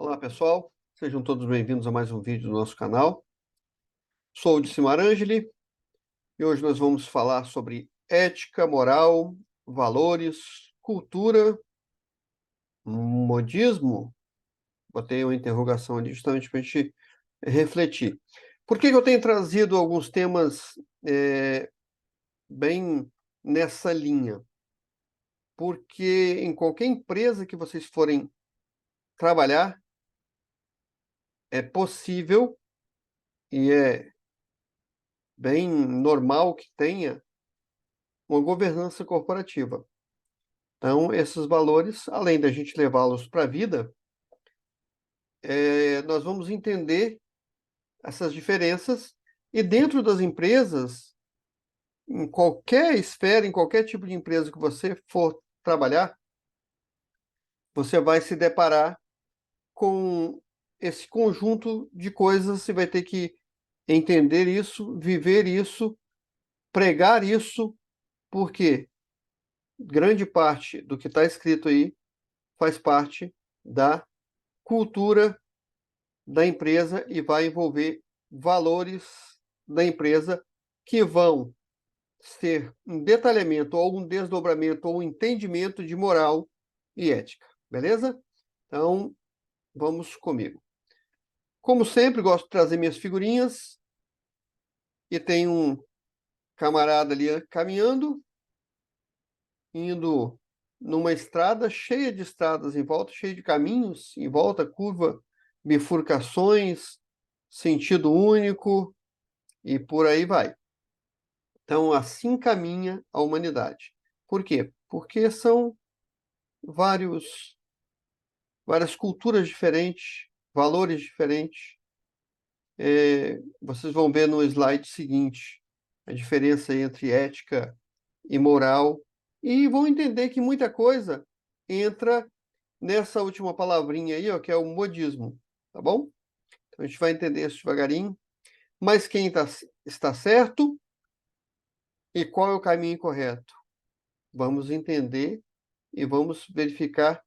Olá, pessoal. Sejam todos bem-vindos a mais um vídeo do nosso canal. Sou o Dicimar Angeli e hoje nós vamos falar sobre ética, moral, valores, cultura, modismo. Botei uma interrogação ali justamente para a gente refletir. Por que que eu tenho trazido alguns temas bem nessa linha? Porque em qualquer empresa que vocês forem trabalhar, é possível e é bem normal que tenha uma governança corporativa. Então, esses valores, além da gente levá-los para a vida, nós vamos entender essas diferenças e dentro das empresas, em qualquer esfera, em qualquer tipo de empresa que você for trabalhar, você vai se deparar com esse conjunto de coisas, você vai ter que entender isso, viver isso, pregar isso, porque grande parte do que está escrito aí faz parte da cultura da empresa e vai envolver valores da empresa que vão ser um detalhamento ou um desdobramento ou um entendimento de moral e ética, beleza? Então, vamos comigo. Como sempre, gosto de trazer minhas figurinhas e tem um camarada ali caminhando, indo numa estrada cheia de estradas em volta, cheia de caminhos em volta, curva, bifurcações, sentido único e por aí vai. Então, assim caminha a humanidade. Por quê? Porque são várias culturas diferentes, valores diferentes. Vocês vão ver no slide seguinte a diferença entre ética e moral e vão entender que muita coisa entra nessa última palavrinha aí, ó, que é o modismo, tá bom? Então, a gente vai entender isso devagarinho. Mas quem está certo e qual é o caminho correto? Vamos entender e vamos verificar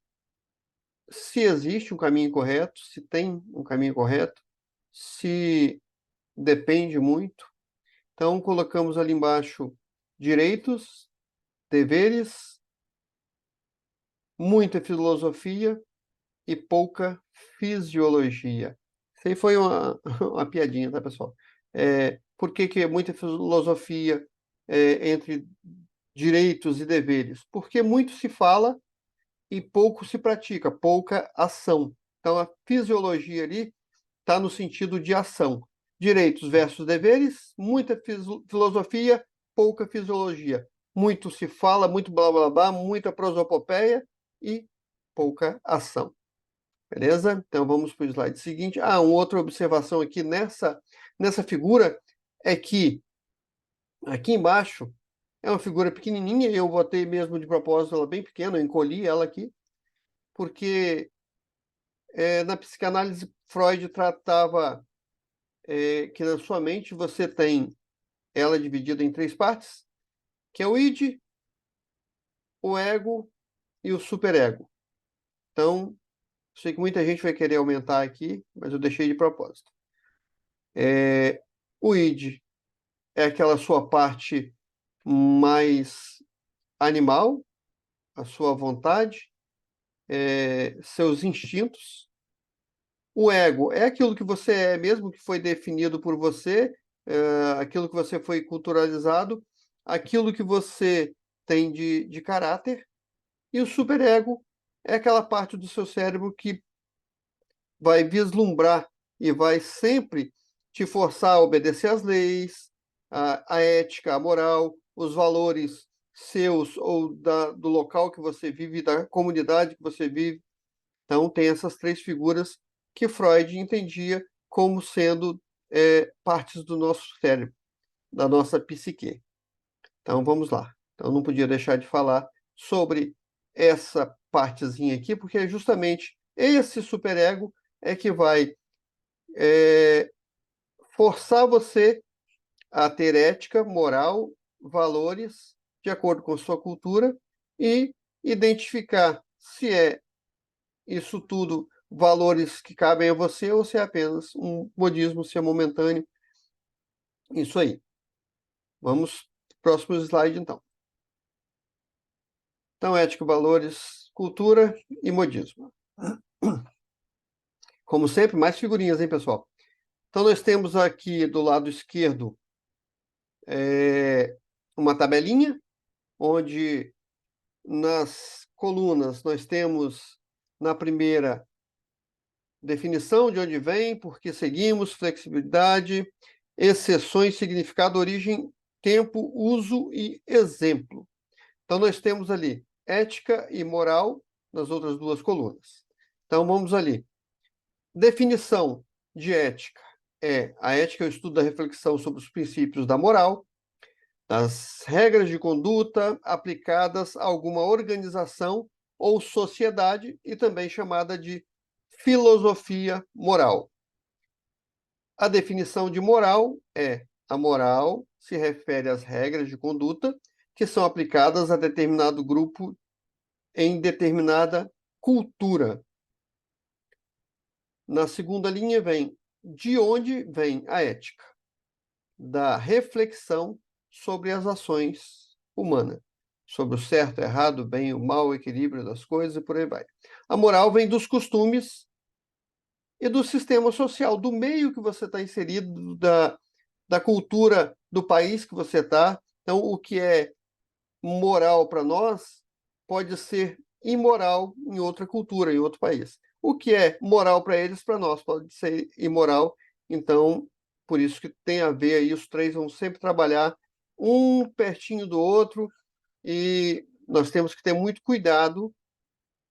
se existe um caminho correto, se tem um caminho correto, se depende muito. Então, colocamos ali embaixo direitos, deveres, muita filosofia e pouca fisiologia. Isso aí foi uma piadinha, tá, pessoal? Por que que é muita filosofia entre direitos e deveres? Porque muito se fala e pouco se pratica, pouca ação. Então, a fisiologia ali está no sentido de ação. Direitos versus deveres, muita filosofia, pouca fisiologia. Muito se fala, muito blá blá blá, muita prosopopeia e pouca ação. Beleza? Então vamos para o slide seguinte. Uma outra observação aqui nessa figura é que aqui embaixo é uma figura pequenininha, eu botei mesmo de propósito ela bem pequena, eu encolhi ela aqui, porque na psicanálise Freud tratava que na sua mente você tem ela dividida em três partes, que é o id, o ego e o superego. Então, sei que muita gente vai querer aumentar aqui, mas eu deixei de propósito. O id é aquela sua parte mais animal, a sua vontade, seus instintos. O ego é aquilo que você é mesmo, que foi definido por você, aquilo que você foi culturalizado, aquilo que você tem de caráter. E o superego é aquela parte do seu cérebro que vai vislumbrar e vai sempre te forçar a obedecer às leis, a ética, a moral, os valores seus ou do local que você vive, da comunidade que você vive. Então, tem essas três figuras que Freud entendia como sendo partes do nosso cérebro, da nossa psique. Então, vamos lá. Então, não podia deixar de falar sobre essa partezinha aqui, porque é justamente esse superego é que vai forçar você a ter ética, moral, valores de acordo com sua cultura e identificar se isso tudo valores que cabem a você ou se é apenas um modismo, se é momentâneo. Isso aí. Vamos para o próximo slide, então. Então, ética, valores, cultura e modismo. Como sempre, mais figurinhas, hein, pessoal? Então, nós temos aqui do lado esquerdo uma tabelinha, onde nas colunas nós temos, na primeira, definição de onde vem, por que seguimos, flexibilidade, exceções, significado, origem, tempo, uso e exemplo. Então, nós temos ali ética e moral nas outras duas colunas. Então, vamos ali. Definição de ética. A ética é o estudo da reflexão sobre os princípios da moral, das regras de conduta aplicadas a alguma organização ou sociedade e também chamada de filosofia moral. A definição de moral a moral se refere às regras de conduta que são aplicadas a determinado grupo em determinada cultura. Na segunda linha vem de onde vem a ética? Da reflexão sobre as ações humanas, sobre o certo, o errado, o bem, o mal, o equilíbrio das coisas e por aí vai. A moral vem dos costumes e do sistema social, do meio que você está inserido, da cultura do país que você está. Então, o que é moral para nós pode ser imoral em outra cultura, em outro país. O que é moral para eles, para nós, pode ser imoral. Então, por isso que tem a ver aí, os três vão sempre trabalhar um pertinho do outro e nós temos que ter muito cuidado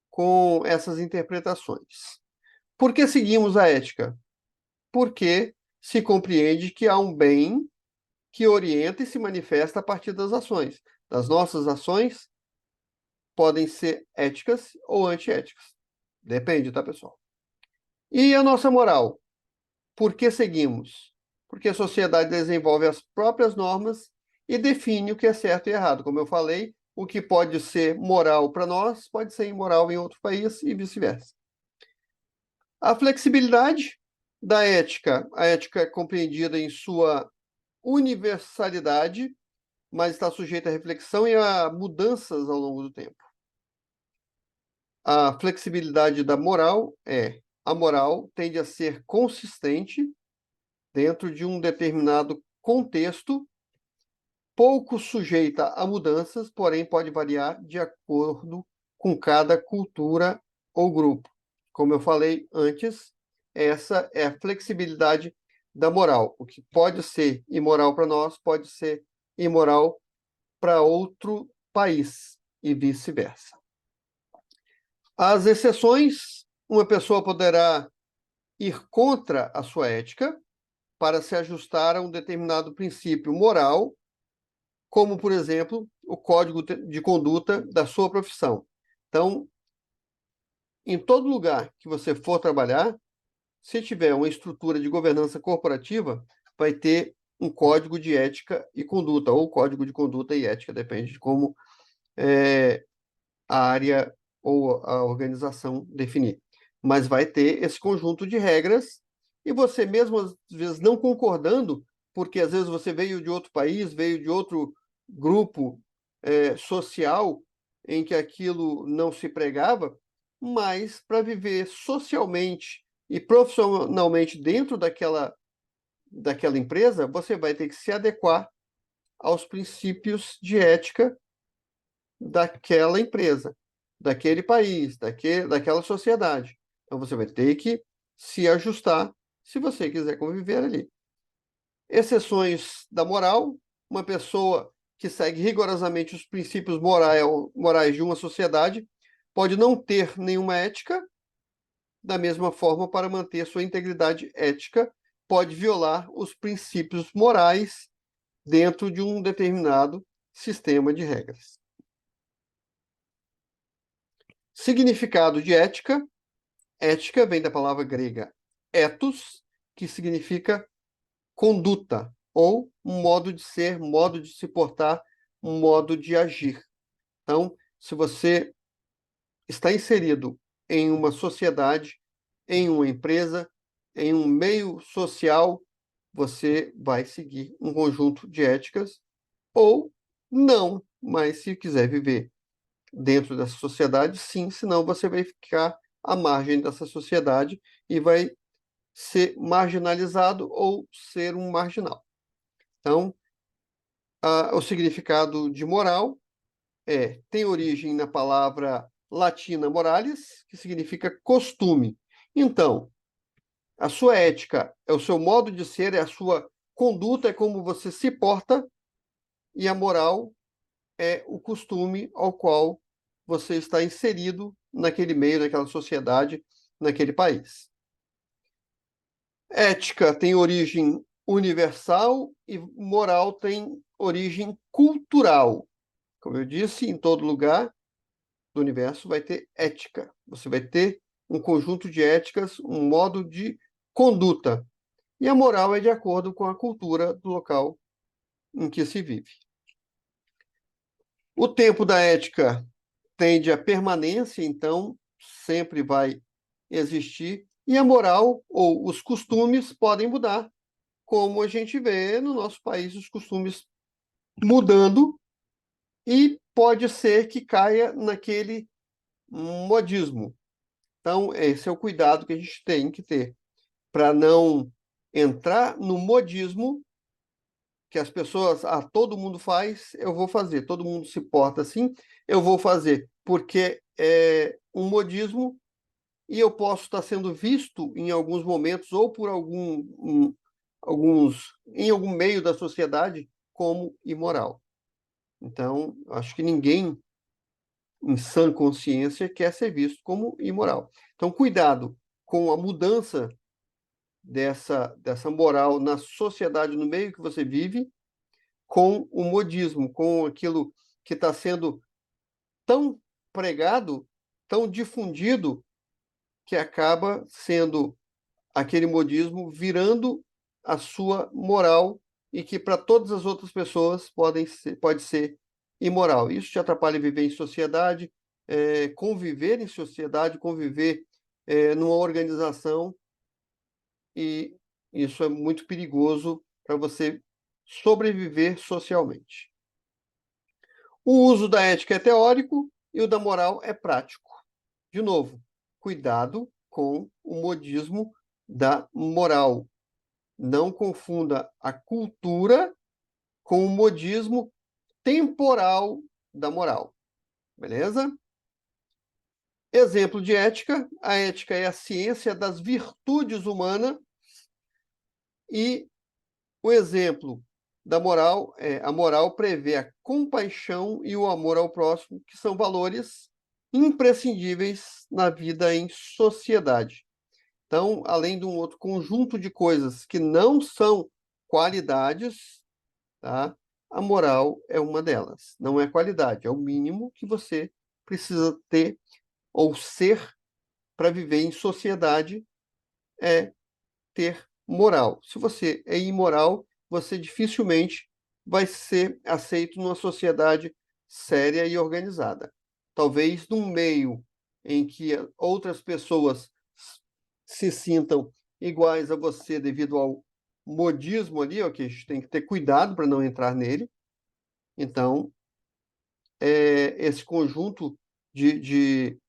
com essas interpretações. Por que seguimos a ética? Porque se compreende que há um bem que orienta e se manifesta a partir das ações. Das nossas ações podem ser éticas ou antiéticas. Depende, tá, pessoal? E a nossa moral? Por que seguimos? Porque a sociedade desenvolve as próprias normas e define o que é certo e errado. Como eu falei, o que pode ser moral para nós pode ser imoral em outro país e vice-versa. A flexibilidade da ética. A ética é compreendida em sua universalidade, mas está sujeita a reflexão e a mudanças ao longo do tempo. A flexibilidade da moral a moral tende a ser consistente dentro de um determinado contexto, pouco sujeita a mudanças, porém pode variar de acordo com cada cultura ou grupo. Como eu falei antes, essa é a flexibilidade da moral. O que pode ser imoral para nós pode ser imoral para outro país e vice-versa. As exceções, uma pessoa poderá ir contra a sua ética para se ajustar a um determinado princípio moral, como, por exemplo, o código de conduta da sua profissão. Então, em todo lugar que você for trabalhar, se tiver uma estrutura de governança corporativa, vai ter um código de ética e conduta, ou código de conduta e ética, depende de como a área ou a organização definir. Mas vai ter esse conjunto de regras e você mesmo, às vezes, não concordando, porque às vezes você veio de outro país, veio de outro grupo social em que aquilo não se pregava, mas para viver socialmente e profissionalmente dentro daquela empresa, você vai ter que se adequar aos princípios de ética daquela empresa, daquele país, daquela sociedade. Então, você vai ter que se ajustar se você quiser conviver ali. Exceções da moral, uma pessoa que segue rigorosamente os princípios morais de uma sociedade pode não ter nenhuma ética, da mesma forma, para manter sua integridade ética, pode violar os princípios morais dentro de um determinado sistema de regras. Significado de ética. Ética vem da palavra grega ethos, que significa conduta, ou um modo de ser, modo de se portar, um modo de agir. Então, se você está inserido em uma sociedade em uma empresa, em um meio social, você vai seguir um conjunto de éticas ou não, mas se quiser viver dentro dessa sociedade, sim, senão você vai ficar à margem dessa sociedade e vai ser marginalizado ou ser um marginal. Então, o significado de moral tem origem na palavra latina moralis, que significa costume. Então, a sua ética é o seu modo de ser, é a sua conduta, é como você se porta, e a moral é o costume ao qual você está inserido naquele meio, naquela sociedade, naquele país. Ética tem origem universal e moral tem origem cultural. Como eu disse, em todo lugar do universo vai ter ética. Você vai ter um conjunto de éticas, um modo de conduta. E a moral é de acordo com a cultura do local em que se vive. O tempo da ética tende à permanência, então sempre vai existir, e a moral ou os costumes podem mudar, como a gente vê no nosso país os costumes mudando, e pode ser que caia naquele modismo. Então, esse é o cuidado que a gente tem que ter para não entrar no modismo que as pessoas, todo mundo faz, eu vou fazer, todo mundo se porta assim, eu vou fazer, porque é um modismo e eu posso estar sendo visto em alguns momentos ou por em algum meio da sociedade como imoral. Então, acho que ninguém em sã consciência quer ser visto como imoral. Então, cuidado com a mudança dessa moral na sociedade, no meio que você vive, com o modismo, com aquilo que está sendo tão pregado, tão difundido, que acaba sendo aquele modismo virando a sua moral e que para todas as outras pessoas pode ser imoral. Isso te atrapalha viver em sociedade, conviver em sociedade, conviver numa organização, e isso é muito perigoso para você sobreviver socialmente. O uso da ética é teórico e o da moral é prático. De novo, cuidado com o modismo da moral. Não confunda a cultura com o modismo temporal da moral. Beleza? Exemplo de ética: a ética é a ciência das virtudes humanas, e o exemplo da moral a moral prevê a compaixão e o amor ao próximo, que são valores imprescindíveis na vida em sociedade. Então, além de um outro conjunto de coisas que não são qualidades, tá? A moral é uma delas. Não é qualidade, é o mínimo que você precisa ter ou ser para viver em sociedade, é ter moral. Se você é imoral, você dificilmente vai ser aceito numa sociedade séria e organizada. Talvez num meio em que outras pessoas se sintam iguais a você devido ao modismo ali, ó, que a gente tem que ter cuidado para não entrar nele. Então, esse conjunto de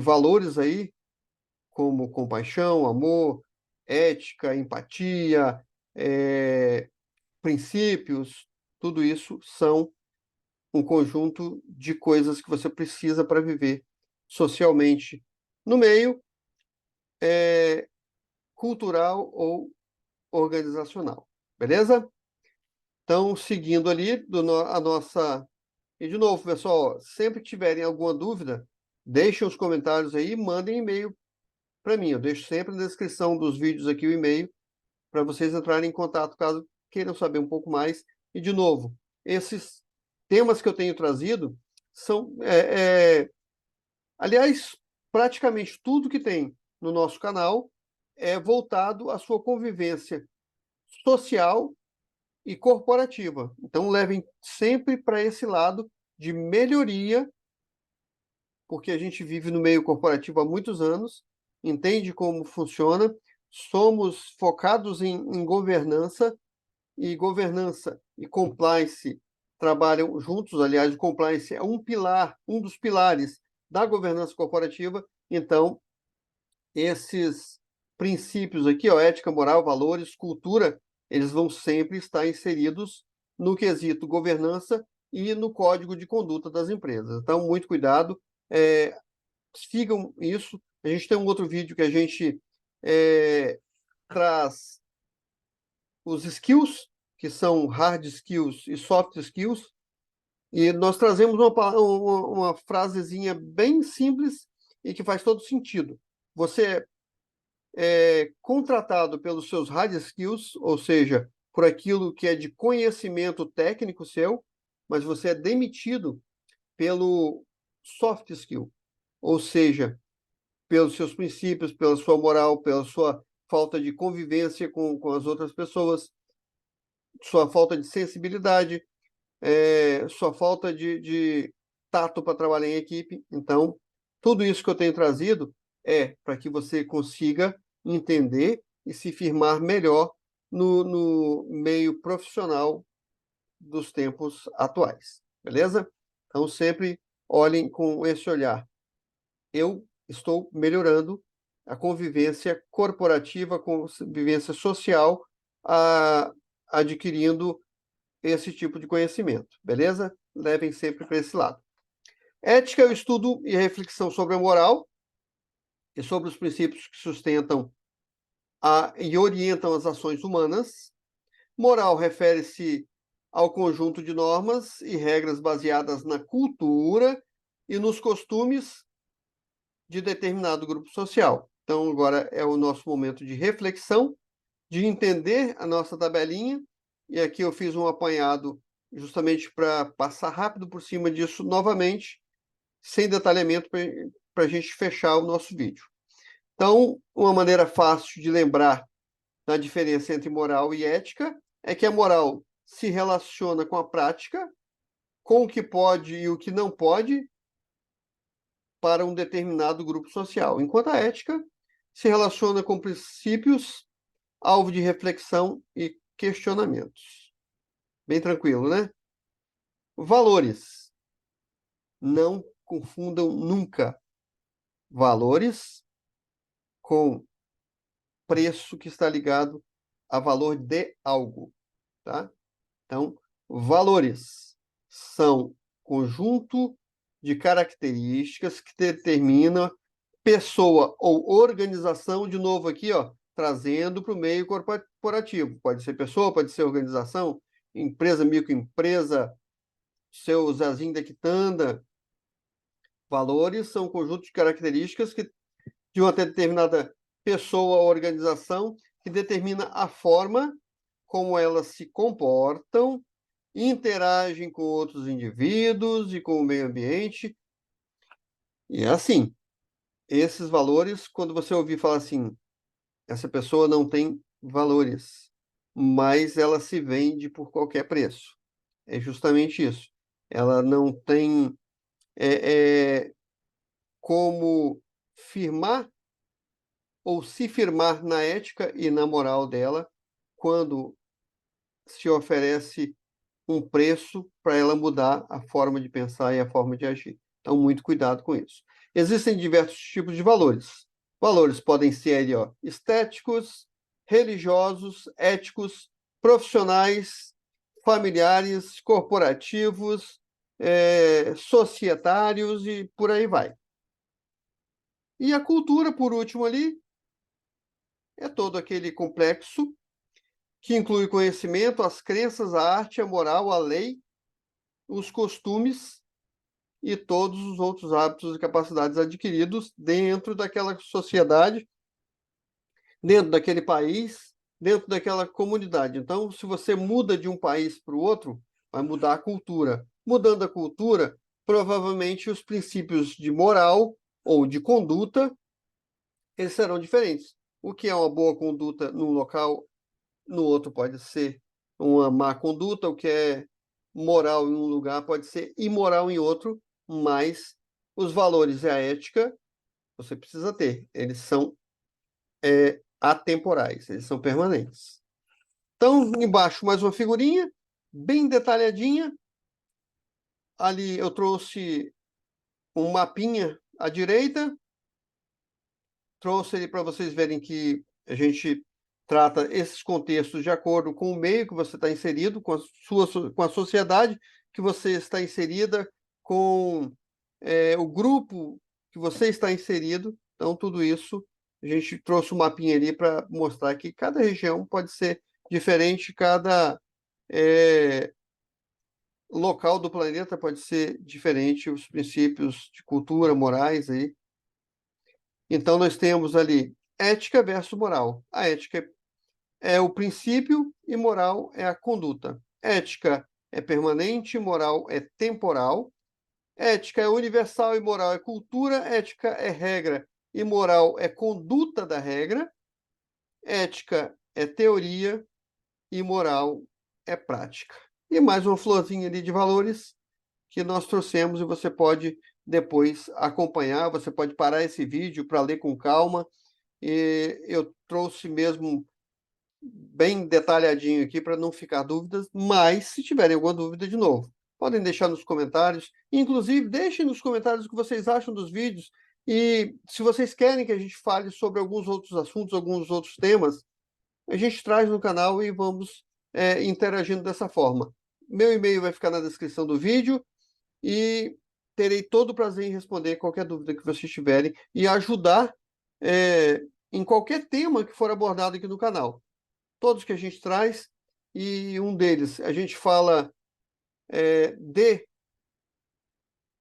valores aí, como compaixão, amor, ética, empatia, princípios, tudo isso são um conjunto de coisas que você precisa para viver socialmente no meio cultural ou organizacional. Beleza? Então, seguindo ali a nossa. E, de novo, pessoal, sempre que tiverem alguma dúvida, deixem os comentários aí, mandem e-mail para mim. Eu deixo sempre na descrição dos vídeos aqui o e-mail para vocês entrarem em contato caso queiram saber um pouco mais. E, de novo, esses temas que eu tenho trazido são, aliás, praticamente tudo que tem no nosso canal é voltado à sua convivência social e corporativa. Então, levem sempre para esse lado de melhoria, porque a gente vive no meio corporativo há muitos anos entende como funciona, somos focados em governança, e governança e compliance trabalham juntos. Aliás, o compliance é um dos pilares da governança corporativa. Então, esses princípios aqui, ó, ética, moral, valores, cultura, eles vão sempre estar inseridos no quesito governança e no código de conduta das empresas. Então, muito cuidado, sigam isso. A gente tem um outro vídeo que a gente traz os skills, que são hard skills e soft skills, e nós trazemos uma frasezinha bem simples e que faz todo sentido. Você é contratado pelos seus hard skills, ou seja, por aquilo que é de conhecimento técnico seu, mas você é demitido pelo soft skill, ou seja, pelos seus princípios, pela sua moral, pela sua falta de convivência com as outras pessoas, sua falta de sensibilidade, sua falta de tato para trabalhar em equipe. Então, tudo isso que eu tenho trazido é para que você consiga entender e se firmar melhor no meio profissional dos tempos atuais, beleza? Então, sempre olhem com esse olhar. Eu estou melhorando a convivência corporativa, a convivência social, adquirindo esse tipo de conhecimento, beleza? Levem sempre para esse lado. Ética é o estudo e reflexão sobre a moral e sobre os princípios que sustentam e orientam as ações humanas. Moral refere-se ao conjunto de normas e regras baseadas na cultura e nos costumes de determinado grupo social. Então, agora é o nosso momento de reflexão, de entender a nossa tabelinha, e aqui eu fiz um apanhado justamente para passar rápido por cima disso novamente, sem detalhamento, para a gente fechar o nosso vídeo. Então, uma maneira fácil de lembrar da diferença entre moral e ética é que a moral se relaciona com a prática, com o que pode e o que não pode para um determinado grupo social, enquanto a ética se relaciona com princípios, alvo de reflexão e questionamentos. Bem tranquilo, né? Valores. Não confundam nunca valores com preço que está ligado a valor de algo, tá? Então, valores são conjunto de características que determinam pessoa ou organização, de novo aqui, ó, trazendo para o meio corporativo. Pode ser pessoa, pode ser organização, empresa, microempresa, seu Zezinho da Quitanda. Valores são um conjunto de características de uma determinada pessoa ou organização que determina a forma como elas se comportam, interagem com outros indivíduos e com o meio ambiente. E é assim, esses valores, quando você ouvir falar assim, essa pessoa não tem valores, mas ela se vende por qualquer preço. É justamente isso. Ela não tem como firmar ou se firmar na ética e na moral dela quando se oferece um preço para ela mudar a forma de pensar e a forma de agir. Então, muito cuidado com isso. Existem diversos tipos de valores. Valores podem ser ali, ó, estéticos, religiosos, éticos, profissionais, familiares, corporativos, societários e por aí vai. E a cultura, por último ali, é todo aquele complexo que inclui conhecimento, as crenças, a arte, a moral, a lei, os costumes e todos os outros hábitos e capacidades adquiridos dentro daquela sociedade, dentro daquele país, dentro daquela comunidade. Então, se você muda de um país para o outro, vai mudar a cultura. Mudando a cultura, provavelmente os princípios de moral ou de conduta, eles serão diferentes. O que é uma boa conduta num local, no outro pode ser uma má conduta. O que é moral em um lugar pode ser imoral em outro, mas os valores e a ética Você precisa ter. Eles são atemporais, eles são permanentes. Então, embaixo mais uma figurinha, bem detalhadinha. Ali eu trouxe um mapinha à direita, trouxe ele para vocês verem que a gente trata esses contextos de acordo com o meio que você está inserido, com a sociedade que você está inserida, com o grupo que você está inserido. Então, tudo isso, a gente trouxe um mapinha ali para mostrar que cada região pode ser diferente, cada local do planeta pode ser diferente, os princípios de cultura, morais aí. Então, nós temos ali ética versus moral. A ética é o princípio e moral é a conduta. Ética é permanente, moral é temporal. Ética é universal e moral é cultura. Ética é regra e moral é conduta da regra. Ética é teoria e moral é prática. E mais uma florzinha ali de valores que nós trouxemos e você pode depois acompanhar, você pode parar esse vídeo para ler com calma. E eu trouxe mesmo bem detalhadinho aqui para não ficar dúvidas, mas se tiverem alguma dúvida, de novo, podem deixar nos comentários. Inclusive, deixem nos comentários o que vocês acham dos vídeos e se vocês querem que a gente fale sobre alguns outros assuntos, alguns outros temas, a gente traz no canal e vamos interagindo dessa forma. Meu e-mail vai ficar na descrição do vídeo e terei todo o prazer em responder qualquer dúvida que vocês tiverem e ajudar em qualquer tema que for abordado aqui no canal. Todos que a gente traz, e um deles a gente fala de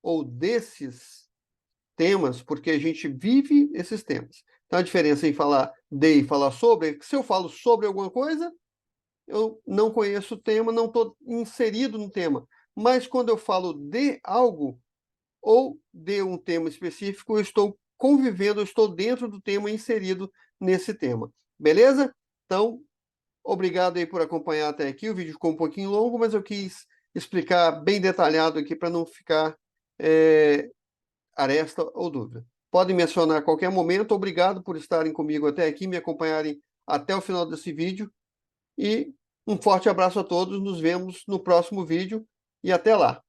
ou desses temas, porque a gente vive esses temas. Então, a diferença em falar de e falar sobre é que se eu falo sobre alguma coisa, eu não conheço o tema, não estou inserido no tema. Mas quando eu falo de algo, ou de um tema específico, eu estou convivendo, eu estou dentro do tema, inserido nesse tema. Beleza? Então, obrigado aí por acompanhar até aqui. O vídeo ficou um pouquinho longo, mas eu quis explicar bem detalhado aqui para não ficar aresta ou dúvida. Podem me acionar a qualquer momento. Obrigado por estarem comigo até aqui, me acompanharem até o final desse vídeo. E um forte abraço a todos. Nos vemos no próximo vídeo e até lá.